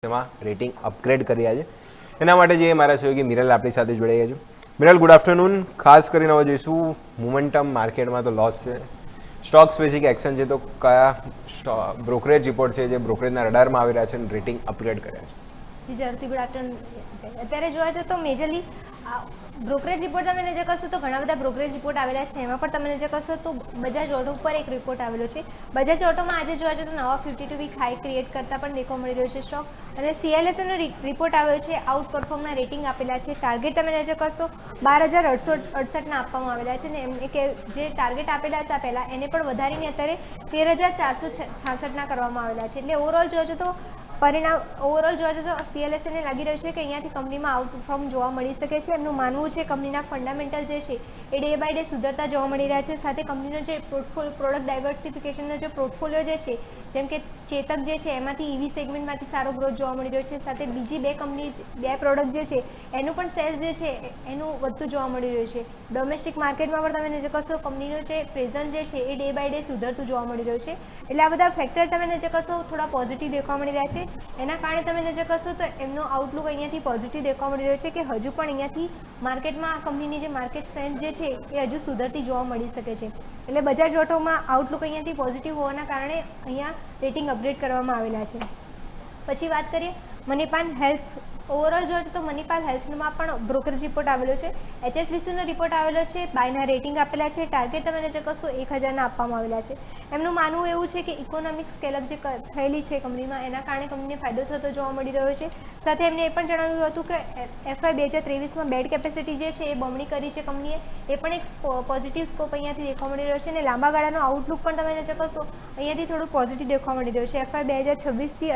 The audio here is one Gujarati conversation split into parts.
એમાં રેટિંગ અપગ્રેડ કરી આજે એના માટે જે મારા સહયોગી મિરલ આપણી સાથે જોડાઈ ગયા છે. મિરલ, ગુડ આફ્ટરનૂન. ખાસ કરીને હવે જોઈશું મોમેન્ટમ માર્કેટમાં તો લોસ છે, સ્ટોક સ્પેસિફિક એક્શન છે, તો કયા બ્રોકરેજ રિપોર્ટ છે જે બ્રોકરેજના રડારમાં આવી રહ્યા છે અને રેટિંગ અપગ્રેડ કર્યા છે. જી ઝડપથી ગુડ આફ્ટરનૂન. અત્યારે જોવા જાઓ તો મેજરલી બ્રોકરેજ રિપોર્ટ તમે નજર કરશો તો ઘણા બધા બ્રોકરેજ રિપોર્ટ આવેલા છે. એમાં પણ તમે નજર કરશો તો બજાજ ઓટો ઉપર એક રિપોર્ટ આવેલો છે. બજાજ ઓટોમાં આજે જોવા જાઓ તો નવા 52 વીક હાઈ ક્રિએટ કરતા પણ દેખવા મળી રહ્યો છે સ્ટોક. અને CLSA નો રિપોર્ટ આવ્યો છે, આઉટ પરફોર્મના રેટિંગ આપેલા છે. ટાર્ગેટ તમે નજર કરશો 12,868ના આપવામાં આવેલા છે ને એમને કે જે ટાર્ગેટ આપેલા હતા પહેલાં એને પણ વધારીને અત્યારે 13,466ના કરવામાં આવેલા છે. એટલે ઓવરઓલ જોવા જાઓ તો પરિણામ ઓવરઓલ જોવા જઈએ તો CLSA ને લાગી રહ્યું છે કે અહીંયાથી કંપનીમાં આઉટ પરફોર્મ જોવા મળી શકે છે. એમનું માનવું છે કંપનીના ફંડામેન્ટલ જે છે એ ડે બાય ડે સુધરતા જોવા મળી રહ્યા છે. સાથે કંપનીનો જે પ્રોડક્ટ ડાયવર્સિફિકેશનનો જે પોર્ટફોલિયો જે છે, જેમ કે ચેતક જે છે એમાંથી EV સેગમેન્ટમાંથી સારો ગ્રોથ જોવા મળી રહ્યો છે. સાથે બીજી બે પ્રોડક્ટ જે છે એનું પણ સેલ્સ જે છે એનું વધતું જોવા મળી રહ્યું છે. ડોમેસ્ટિક માર્કેટમાં પણ તમે નજર કરશો કંપનીનો જે પ્રેઝન્ટ જે છે એ ડે બાય ડે સુધરતું જોવા મળી રહ્યું છે. એટલે આ બધા ફેક્ટર તમે નજર કરશો થોડા પોઝિટિવ દેખવા મળી રહ્યા છે. એના કારણે તમે નજર કરશો તો એમનો આઉટલુક અહીંયાથી પોઝિટિવ દેખવા મળી રહ્યો છે કે હજુ પણ અહીંયાથી માર્કેટમાં કંપનીની જે માર્કેટ સ્ટ્રેન્થ જે છે એ હજુ સુધરતી જોવા મળી શકે છે. એટલે બજાજ ઓટોમાં આઉટલુક અહીંયાથી પોઝિટિવ હોવાના કારણે અહીંયા રેટિંગ અપગ્રેડ કરવામાં આવેલા છે. પછી વાત કરીએ મનીપાલ હેલ્થ. ઓવરઓલ જોઈએ તો મનીપાલ હેલ્થમાં પણ બ્રોકરેજ રિપોર્ટ આવેલો છે. HSBCનો રિપોર્ટ આવેલો છે. બાયના રેટિંગ આપેલા છે. ટાર્ગેટ તમે નજર કરશો 1,000ના આપવામાં આવેલા છે. એમનું માનવું એવું છે કે ઇકોનોમિક સ્કેલઅપ જે થયેલી છે કંપનીમાં એના કારણે કંપનીને ફાયદો થતો જોવા મળી રહ્યો છે. સાથે એમને એ પણ જણાવ્યું હતું કે FY 2023માં બેડ કેપેસિટી જે છે એ બમણી કરી છે કંપનીએ. એ પણ એક પોઝિટિવ સ્કોપ અહીંયાથી દેખવા મળી રહ્યો છે. અને લાંબા ગાળાનો આઉટલુક પણ તમે નજર કરશો અહીંયાથી થોડું પોઝિટિવ દેખવા મળી રહ્યું છે. FY 2026થી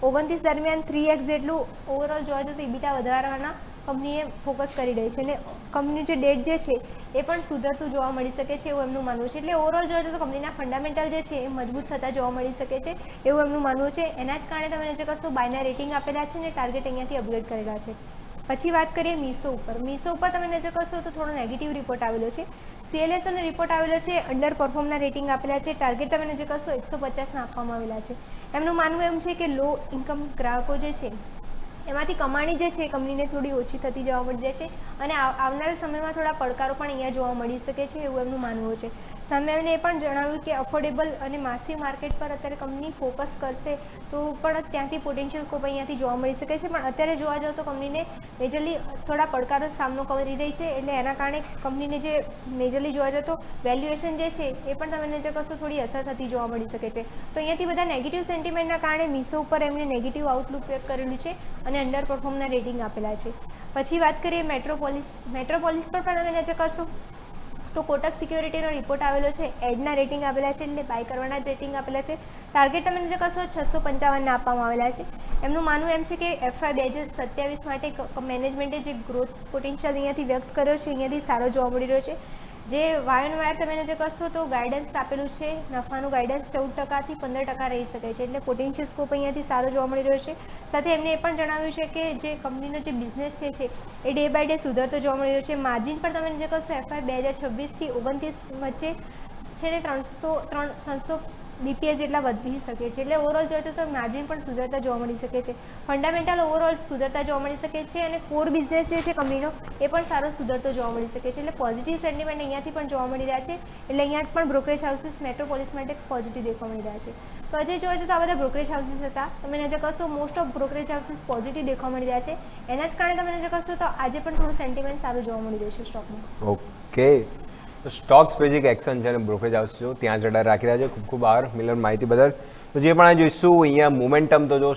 28-29 દરમિયાન 3x જેટલું ઓવરઓલ જોવા જઈએ તો EBITDA વધારવાના કંપનીએ ફોકસ કરી રહી છે. અને કંપની જે ડેટ જે છે એ પણ સુધરતું જોવા મળી શકે છે એવું એમનું માનવું છે. એટલે ઓવરઓલ જોવા જઈએ તો કંપનીના ફંડામેન્ટલ જે છે એ મજબૂત થતા જોવા મળી શકે છે એવું એમનું માનવું છે. એના જ કારણે તમે નજર કરશો બાયના રેટિંગ આપેલા છે અને ટાર્ગેટ અહીંયાથી અપગ્રેડ કરેલા છે. પછી વાત કરીએ મીશો ઉપર. મીશો ઉપર તમે નજર કરશો તો થોડો નેગેટિવ રિપોર્ટ આવેલો છે. CLSAનો રિપોર્ટ આવેલો છે, અંડર પરફોર્મના રેટિંગ આપેલા છે. ટાર્ગેટ તમે નજર કરશો 150ના આપવામાં આવેલા છે. એમનું માનવું એમ છે કે લો ઇન્કમ ગ્રાહકો જે છે એમાંથી કમાણી જે છે એ કંપનીને થોડી ઓછી થતી જોવા મળી રહે છે. અને આવનારા સમયમાં થોડા પડકારો પણ અહીંયા જોવા મળી શકે છે એવું એમનું માનવું છે. સામે એમને એ પણ જણાવ્યું કે અફોર્ડેબલ અને માસિવ માર્કેટ પર અત્યારે કંપની ફોકસ કરશે તો પણ ત્યાંથી પોટેન્શિયલ સ્કોપ અહીંયાથી જોવા મળી શકે છે. પણ અત્યારે જોવા જાઓ તો કંપનીને મેજરલી થોડા પડકારો સામનો કરી રહી છે. એટલે એના કારણે કંપનીને જે મેજરલી જોવા જાઓ તો વેલ્યુએશન જે છે એ પણ તમે નજર કરશો થોડી અસર થતી જોવા મળી શકે છે. તો અહીંયાથી બધા નેગેટિવ સેન્ટિમેન્ટના કારણે મીશો ઉપર એમને નેગેટિવ આઉટલુક વ્યક્ત કરેલું છે અને અંડર પરફોર્મના રેટિંગ આપેલા છે. પછી વાત કરીએ મેટ્રોપોલિસ પર પણ તમે નજર કરશો તો કોટક સિક્યોરિટીનો રિપોર્ટ આવેલો છે. એડના રેટિંગ આપેલા છે એટલે બાય કરવાના જ રેટિંગ આપેલા છે. ટાર્ગેટ તમે નજર કરશો 655ના આપવામાં આવેલા છે. એમનું માનવું એમ છે કે FY 2027 માટે મેનેજમેન્ટે જે ગ્રોથ પોટેન્શિયલ અહીંયાથી વ્યક્ત કર્યો છે અહીંયાથી સારો જોવા મળી રહ્યો છે. જે વાયર તમે નજર કરશો તો ગાઈડન્સ આપેલું છે. નફાનું ગાઈડન્સ 14%થી 15% રહી શકે છે. એટલે પોટેન્શિયલ સ્કોપ અહીંયાથી સારો જોવા મળી રહ્યો છે. સાથે એમને એ પણ જણાવ્યું છે કે જે કંપનીનો જે બિઝનેસ છે એ ડે બાય ડે સુધરતો જોવા મળી રહ્યો છે. માર્જિન પણ તમે નજર કરશો FY 2026થી 29 વચ્ચે છે ને 300 BPS જેટલા વધી શકે છે. એટલે ઓવરઓલ જોઈએ તો માર્જિન પણ સુધરતા જોવા મળી શકે છે. ફંડામેન્ટલ ઓવરઓલ સુધરતા જોવા મળી શકે છે. અને કોર બિઝનેસ જે છે કંપનીનો એ પણ સારો સુધરતો જોવા મળી શકે છે. એટલે પોઝિટિવ સેન્ટિમેન્ટ અહીંયાથી પણ જોવા મળી રહ્યા છે. એટલે અહીંયા પણ બ્રોકરેજ હાઉસીસ મેટ્રોપોલિસ માટે પોઝિટિવ દેખવા મળી રહ્યા છે. તો આજે જોવા જઈએ તો આ બધા બ્રોકરેજ હાઉસીસ હતા. તમે નજર કરશો most of brokerage houses positive દેખવા મળી રહ્યા છે. એના જ કારણે તમે નજર કરશો તો આજે પણ થોડું સેન્ટિમેન્ટ સારું જોવા મળી રહ્યું છે સ્ટોકમાં. ઓકે, તો સ્ટોક સ્પેસિફિક એક્શન છે અને બ્રોકરેજ હાઉસ જો ત્યાં જ રડાર રાખી રહ્યા છે. ખૂબ ખૂબ આભાર મિલન માહિતી બદલ. તો જે પણ આ જોઈશું અહીંયા મોમેન્ટમ તો જો